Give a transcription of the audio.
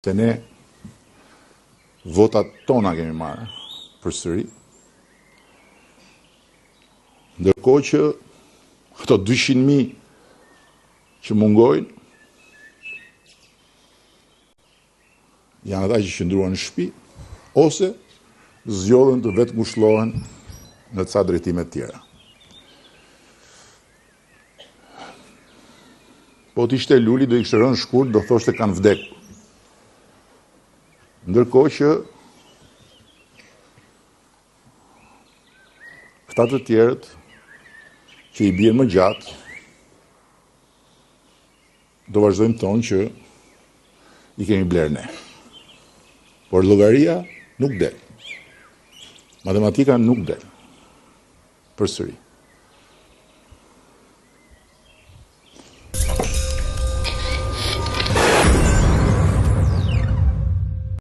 Se ne votat tona kemi marrë për sëri, ndërkohë që këto 200.000 që mungojnë janë ata që qëndruan në shtëpi ose zgjodhen të vetë ngushëllohen në ca drejtime të tjera. Po t'ishte Luli do i kishte rënë shkurt, do thoshte kanë vdekur. Ndërkohë që këta të tjerët që i bjen më gjatë do vazhdojmë tonë që i kemi blerë ne. Por llogaria nuk del. Matematika nuk del. Përsëri.